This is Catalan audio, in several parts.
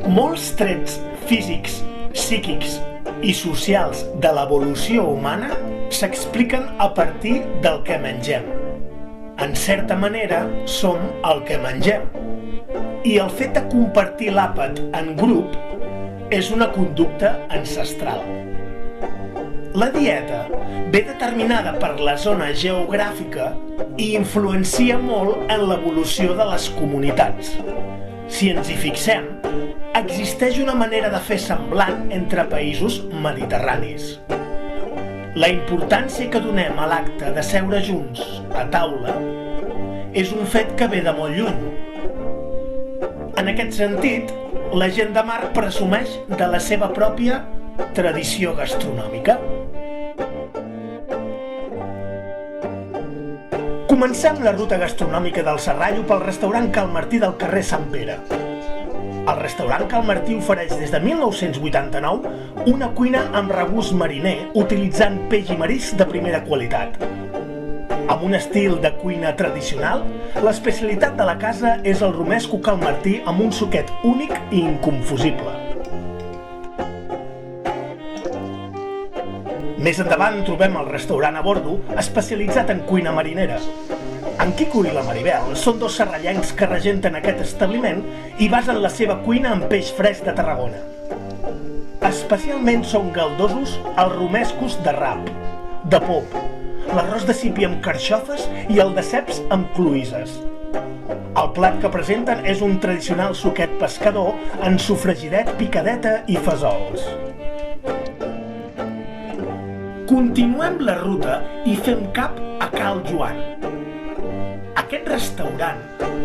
Molts trets físics, psíquics i socials de l'evolució humana s'expliquen a partir del que mengem. En certa manera, som el que mengem. I el fet de compartir l'àpat en grup és una conducta ancestral. La dieta ve determinada per la zona geogràfica i influencia molt en l'evolució de les comunitats. Si ens hi fixem, existeix una manera de fer semblant entre països mediterranis. La importància que donem a l'acte de seure junts a taula és un fet que ve de molt lluny. En aquest sentit, la gent de mar presumeix de la seva pròpia tradició gastronòmica. Comencem la ruta gastronòmica del Serrallo pel restaurant Cal Martí del carrer Sant Pere. El restaurant Cal Martí ofereix des de 1989 una cuina amb regust mariner utilitzant peix i marisc de primera qualitat. Amb un estil de cuina tradicional, l'especialitat de la casa és el romesco Cal Martí amb un suquet únic i inconfusible. Més endavant trobem el restaurant a bordo, especialitzat en cuina marinera. En Quico i la Maribel són dos serrallencs que regenten aquest establiment i basen la seva cuina en peix fresc de Tarragona. Especialment són galdosos els romescos de rap, de pop, l'arròs de sípia amb carxofes i el de ceps amb cloïsses. El plat que presenten és un tradicional suquet pescador en sofregidet, picadeta i fesols. Continuem la ruta i fem cap a Cal Joan. Aquest restaurant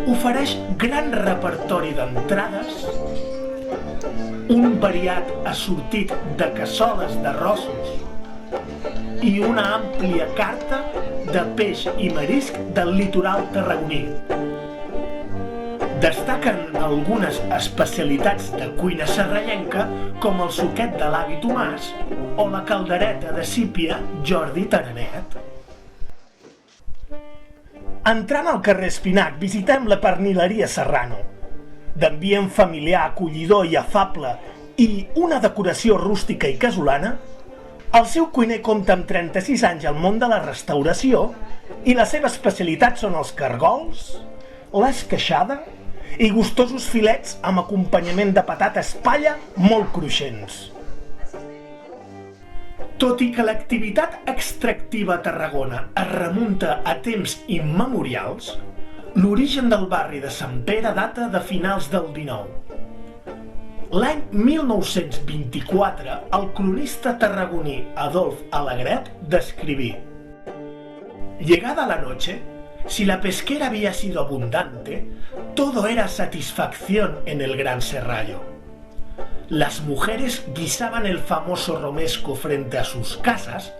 ofereix gran repertori d'entrades, un variat assortit de cassoles d'arrossos i una àmplia carta de peix i marisc del litoral tarragoní. Destaquen algunes especialitats de cuina serrallenca com el suquet de l'avi Tomàs o la caldereta de sípia Jordi Taranet. Entrant al carrer Espinac visitem la Pernil·leria Serrano. D'ambient familiar, acollidor i afable i una decoració rústica i casolana, el seu cuiner compta amb 36 anys al món de la restauració i la seva especialitat són els cargols, l'esqueixada i gustosos filets amb acompanyament de patates palla molt cruixents. Tot i que l'activitat extractiva a Tarragona es remunta a temps immemorials, l'origen del barri de Sant Pere data de finals del XIX. L'any 1924, el cronista tarragoní Adolf Alegret descriví: «Llegada la noche, si la pesquera había sido abundante, todo era satisfacción en el Gran Serrallo. Las mujeres guisaban el famoso romesco frente a sus casas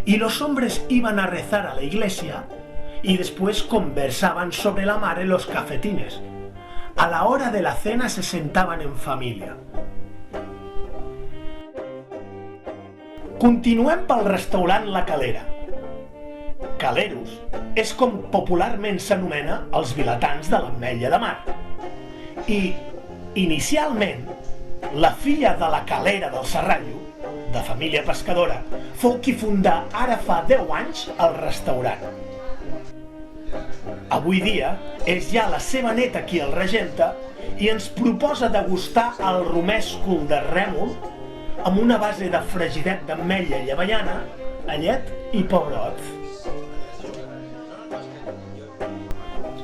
y los hombres iban a rezar a la iglesia y después conversaban sobre la mar en los cafetines. A la hora de la cena se sentaban en familia». Continuem pel restaurant La Calera. Caleros és com popularment s'anomena els vilatans de l'Ametlla de Mar. I, inicialment, la filla de la Calera del Serrallo, de família pescadora, fou qui fundà ara fa 10 anys el restaurant. Avui dia és ja la seva neta qui el regenta i ens proposa degustar el romèscol de rèmol amb una base de fregidet d'ametlla i avellana, allet i pebrot.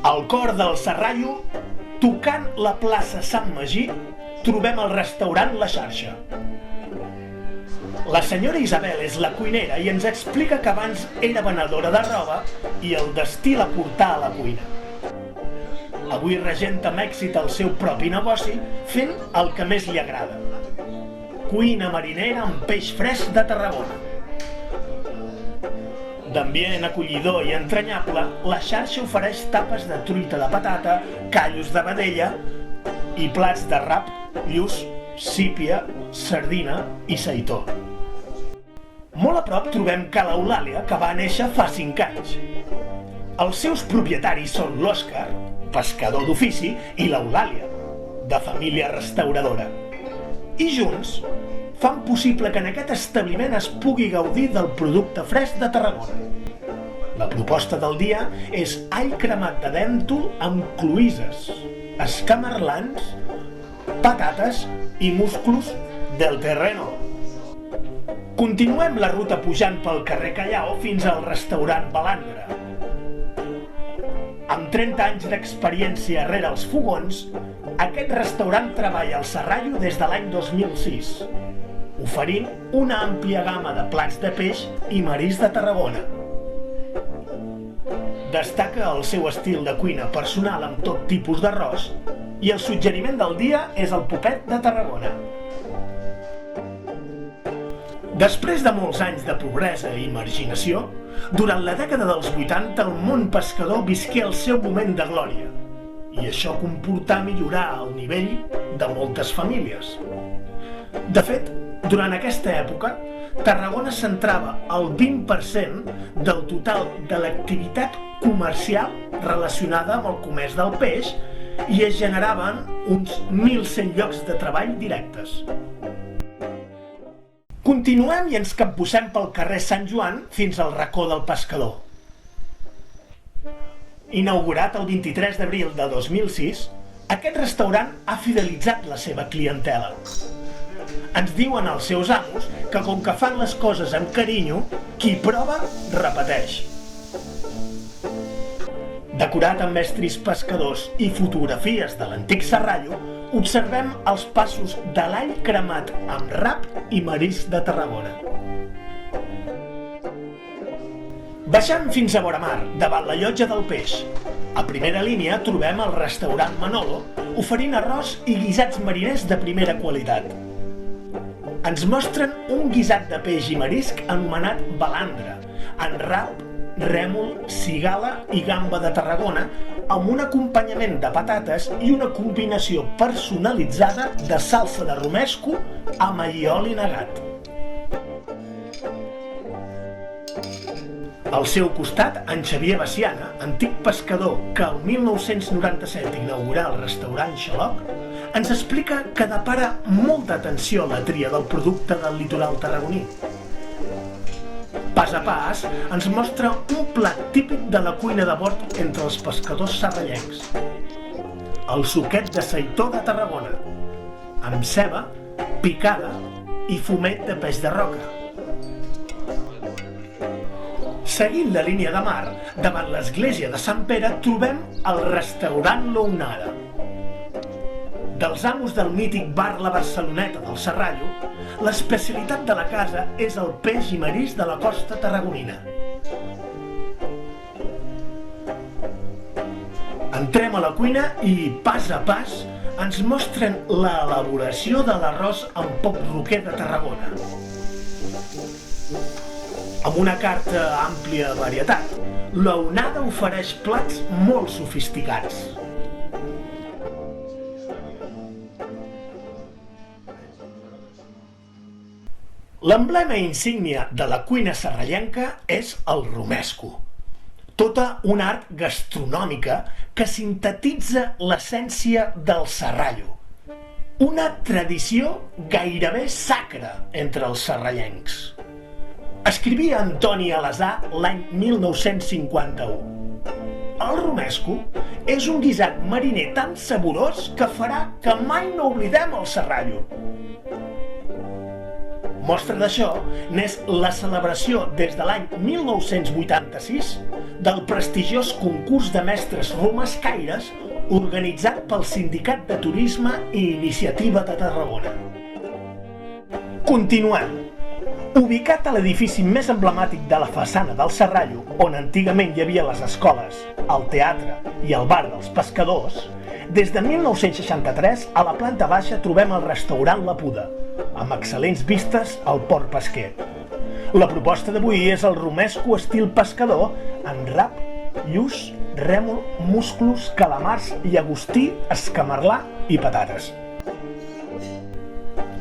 Al cor del Serrallo, tocant la plaça Sant Magí, trobem el restaurant La Xarxa. La senyora Isabel és la cuinera i ens explica que abans era venedora de roba i el destí la portà a la cuina. Avui regenta amb èxit el seu propi negoci fent el que més li agrada: cuina marinera amb peix fresc de Tarragona. D'ambient acollidor i entranyable, La Xarxa ofereix tapes de truita de patata, callos de vedella i plats de rap, lluç, sípia, sardina i seitó. Molt a prop trobem Ca l'Eulàlia, que va néixer fa 5 anys. Els seus propietaris són l'Òscar, pescador d'ofici, i l'Eulàlia, de família restauradora. I junts fan possible que en aquest establiment es pugui gaudir del producte fresc de Tarragona. La proposta del dia és all cremat de dèntol amb cloïsses, escamarlans, patates i musclos del terreno. Continuem la ruta pujant pel carrer Callao fins al restaurant Balandra. Amb 30 anys d'experiència rere els fogons, aquest restaurant treballa al Serrallo des de l'any 2006, oferint una àmplia gamma de plats de peix i marisc de Tarragona. Destaca el seu estil de cuina personal amb tot tipus d'arròs i el suggeriment del dia és el popet de Tarragona. Després de molts anys de pobresa i marginació, durant la dècada dels 80 el món pescador visqué el seu moment de glòria i això comportà millorar el nivell de moltes famílies. De fet, durant aquesta època, Tarragona centrava el 20% del total de l'activitat comercial relacionada amb el comerç del peix i es generaven uns 1.100 llocs de treball directes. Continuem i ens capbussem pel carrer Sant Joan fins al racó del pescador. Inaugurat el 23 d'abril de 2006, aquest restaurant ha fidelitzat la seva clientela. Ens diuen els seus amos que com que fan les coses amb carinyo, qui prova, repeteix. Decorat amb estris pescadors i fotografies de l'antic Serrallo, observem els passos de l'all cremat amb rap i marisc de Tarragona. Baixant fins a Voramar, davant la llotja del peix. A primera línia trobem el restaurant Manolo, oferint arròs i guisats mariners de primera qualitat. Ens mostren un guisat de peix i marisc anomenat Balandra, en rap, rèmol, cigala i gamba de Tarragona, amb un acompanyament de patates i una combinació personalitzada de salsa de romesco amb allioli negat. Al seu costat, en Xavier Baciana, antic pescador que el 1997 inaugurà el restaurant Xaloc, ens explica que depara molta atenció a la tria del producte del litoral tarragoní. Pas a pas, ens mostra un plat típic de la cuina de bord entre els pescadors serrallencs. El suquet de seitó de Tarragona, amb ceba, picada i fumet de peix de roca. Seguint la línia de mar, davant l'església de Sant Pere, trobem el restaurant L'Ounada. Dels amos del mític bar La Barceloneta del Serrallo, l'especialitat de la casa és el peix i marisc de la costa tarragonina. Entrem a la cuina i, pas a pas, ens mostren l'elaboració de l'arròs amb pop roquer de Tarragona. Amb una carta àmplia varietat, l'Ounada ofereix plats molt sofisticats. L'emblema insígnia de la cuina serrallenca és el romesco. Tota una art gastronòmica que sintetitza l'essència del Serrallo. Una tradició gairebé sacra entre els serrallencs. Escrivia Antoni Alasà l'any 1951. El romesco és un guisat mariner tan saborós que farà que mai no oblidem el Serrallo. Mostra d'això n'és la celebració des de l'any 1986 del prestigiós concurs de mestres romescaires organitzat pel Sindicat de Turisme i Iniciativa de Tarragona. Continuem. Ubicat a l'edifici més emblemàtic de la façana del Serrallo, on antigament hi havia les escoles, el teatre i el bar dels pescadors, des de 1963 a la planta baixa trobem el restaurant La Puda, amb excel·lents vistes al port pesquer. La proposta d'avui és el romesco estil pescador en rap, lluç, rèmol, musclos, calamars, llagostí, escamarlà i patates.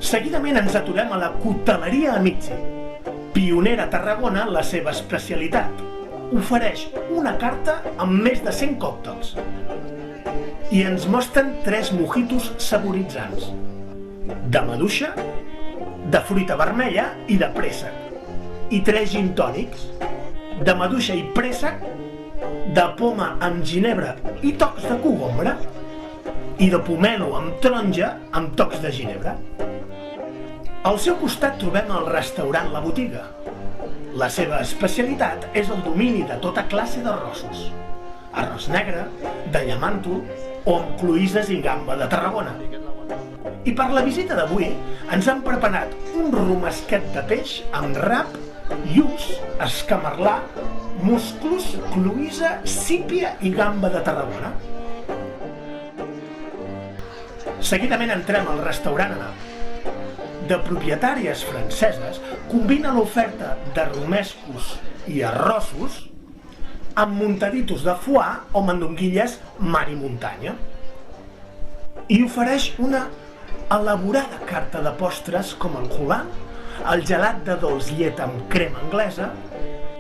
Seguidament ens aturem a la coteleria Amici, pionera a Tarragona en la seva especialitat, ofereix una carta amb més de 100 còctels i ens mostren 3 mojitos saboritzants, de maduixa, de fruita vermella i de préssec, i 3 gin tònics, de maduixa i préssec, de poma amb ginebra i tocs de cogombre, i de pomelo amb taronja amb tocs de ginebra. Al seu costat trobem el restaurant La Botiga. La seva especialitat és el domini de tota classe d'arrossos. Arròs negre, de llamàntol o amb cloïsses i gamba de Tarragona. I per la visita d'avui ens han preparat un romesquet de peix amb rap, lluç, escamarlà, musclos, cloïssa, sípia i gamba de Tarragona. Seguidament entrem al restaurant Anna. De propietàries franceses, combina l'oferta de romescos i arrossos amb muntaditos de foie o mandonguilles mar i muntanya. I ofereix una elaborada carta de postres com el coulant, el gelat de dolç llet amb crema anglesa,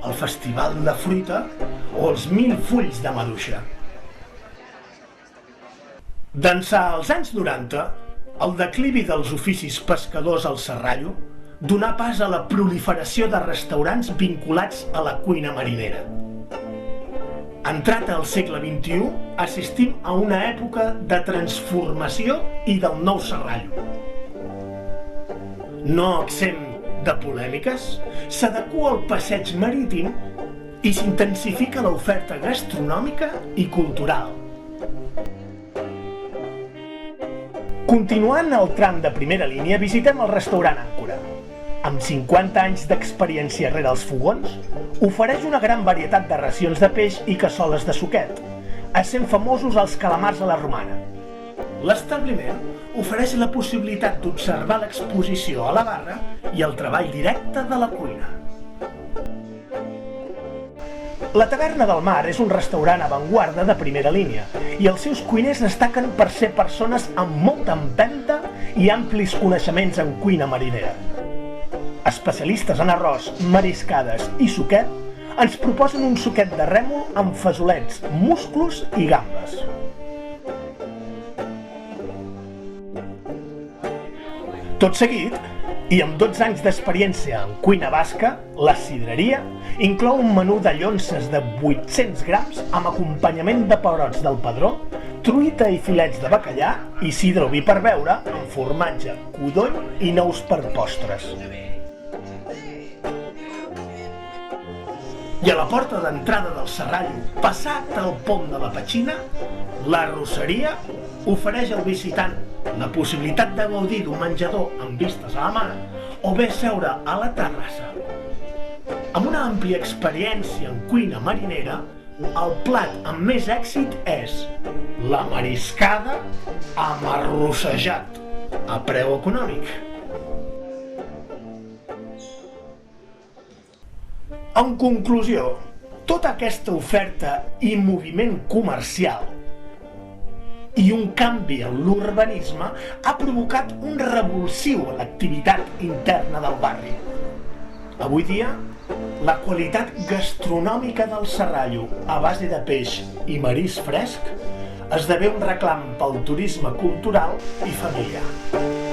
el festival de fruita o els 1000 fulls de maduixa. D'ençà els anys 90, el declivi dels oficis pescadors al Serrallo donà pas a la proliferació de restaurants vinculats a la cuina marinera. Entrat al segle XXI, assistim a una època de transformació i del nou Serrallo. No exempt de polèmiques, s'adequa al passeig marítim i s'intensifica l'oferta gastronòmica i cultural. Continuant el tram de primera línia, visitem el restaurant Àncora. Amb 50 anys d'experiència rere els fogons, ofereix una gran varietat de racions de peix i cassoles de suquet, essent famosos els calamars a la romana. L'establiment ofereix la possibilitat d'observar l'exposició a la barra i el treball directe de la cuina. La Taverna del Mar és un restaurant avantguarda de primera línia i els seus cuiners destaquen per ser persones amb molta empenta i amplis coneixements en cuina marinera. Especialistes en arròs, mariscades i suquet, ens proposen un suquet de rèmol amb fesolets, musclos i gambes. Tot seguit, i amb 12 anys d'experiència en cuina basca, la sidreria inclou un menú de llonses de 800 grams amb acompanyament de pebrots del Padró, truita i filets de bacallà i sidra o vi per beure amb formatge, codony i nous per postres. I a la porta d'entrada del Serrallo, passat el pont de la Petxina, la Rosseria ofereix al visitant la possibilitat de gaudir d'un menjador amb vistes a la mar o bé seure a la terrassa. Amb una àmplia experiència en cuina marinera, el plat amb més èxit és la mariscada amb arrossejat, a preu econòmic. En conclusió, tota aquesta oferta i moviment comercial i un canvi en l'urbanisme ha provocat un revulsiu a l'activitat interna del barri. Avui dia, la qualitat gastronòmica del Serrallo a base de peix i marisc fresc esdevé un reclam pel turisme cultural i familiar.